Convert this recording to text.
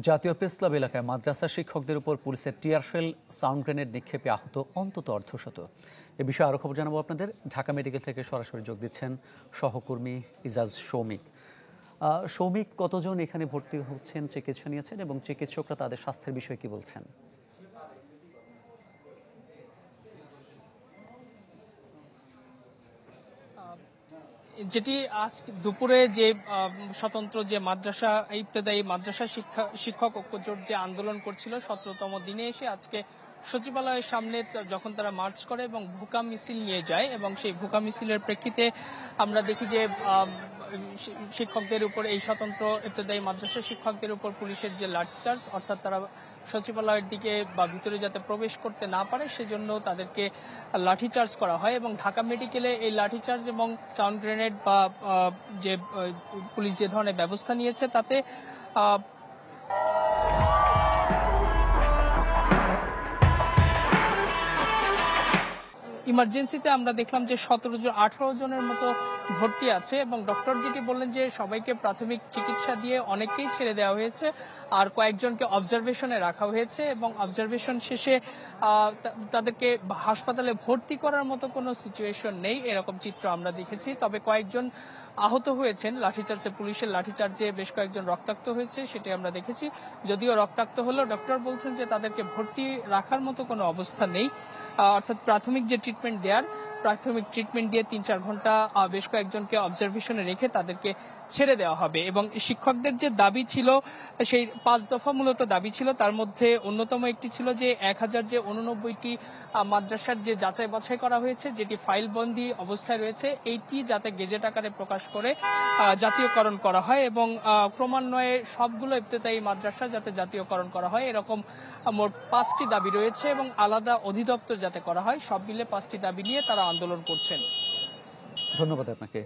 জাতীয় press club এলাকায় মাদ্রাসা শিক্ষকদের উপর পুলিশের টিয়ার শেল, সাউন্ড গ্রেনেড নিক্ষেপে আহত অন্তত অর্ধশত। এ বিষয়ে আরও খবর জানাবো আপনাদের। ঢাকা মেডিকেল থেকে সরাসরি যোগ দিচ্ছেন সহকর্মী ইজাজ সৌমিক। সৌমিক, কতজন এখানে ভর্তি হচ্ছেন, চিকিৎসা নিয়েছেন এবং চিকিৎসকরা তাদের স্বাস্থ্যের বিষয়ে কি বলছেন? যেটি আজ দুপুরে যে স্বতন্ত্র যে মাদ্রাসা ইবতেদায়ী মাদ্রাসা শিক্ষক ঐক্যজোট যে আন্দোলন করছিল 17তম দিনে এসে আজকে সচিবালয়ের সামনে যখন তারা মার্চ করে এবং ভুকা মিছিল নিয়ে যায় এবং সেই ভুকা মিছিলের প্রেক্ষিতে আমরা দেখি যে শিক্ষকদের উপর, এই স্বতন্ত্র ইবতেদায়ী মাদ্রাসা শিক্ষকদের উপর পুলিশের যে লাঠিচার্জ, অর্থাৎ তারা সচিবালয়ের দিকে বা ভিতরে যাতে প্রবেশ করতে না পারে সেজন্য তাদেরকে লাঠিচার্জ করা হয় এবং ঢাকা মেডিকেলে এই লাঠিচার্জ এবং সাউন্ড গ্রেনেড বা যে পুলিশ যে ধরনের ব্যবস্থা নিয়েছে তাতে ইমার্জেন্সিতে আমরা দেখলাম যে 18 জনের মতো ভর্তি আছে এবং ডক্টর যেটি বললেন যে সবাইকে প্রাথমিক চিকিৎসা দিয়ে অনেককেই ছেড়ে দেওয়া হয়েছে, আর কয়েকজনকে অবজারভেশনে রাখা হয়েছে এবং অবজারভেশন শেষে তাদেরকে হাসপাতালে ভর্তি করার মতো কোনো সিচুয়েশন নেই, এরকম চিত্র আমরা দেখেছি। তবে কয়েকজন আহত হয়েছেন লাঠিচার্জে, পুলিশের লাঠিচার্জে বেশ কয়েকজন রক্তাক্ত হয়েছে, সেটি আমরা দেখেছি। যদিও রক্তাক্ত হলেও ডক্টর বলছেন যে তাদেরকে ভর্তি রাখার মতো কোনো অবস্থা নেই, অর্থাৎ প্রাথমিক যে ট্রিটমেন্ট দিয়ে 3-4 ঘন্টা বেশ কয়েকজনকে অবজারভেশনে রেখে তাদেরকে ছেড়ে দেওয়া হবে। এবং শিক্ষকদের যে দাবি ছিল, সেই 5 দফা মূলত দাবি ছিল, তার মধ্যে অন্যতম একটি ছিল যে 1000 যে 89টি মাদ্রাসার যে যাচাই বাছাই করা হয়েছে, যেটি ফাইলবন্দি অবস্থায় রয়েছে, এইটি যাতে গেজেট আকারে প্রকাশ করে জাতীয়করণ করা হয় এবং ক্রমান্বয়ে সবগুলো ইবতেদায়ী মাদ্রাসা যাতে জাতীয়করণ করা হয়, এরকম মোট 5টি দাবি রয়েছে এবং আলাদা অধিদপ্তর যাতে করা হয়। সব মিলে 5টি দাবি নিয়ে তারা আন্দোলন করছেন। ধন্যবাদ আপনাকে।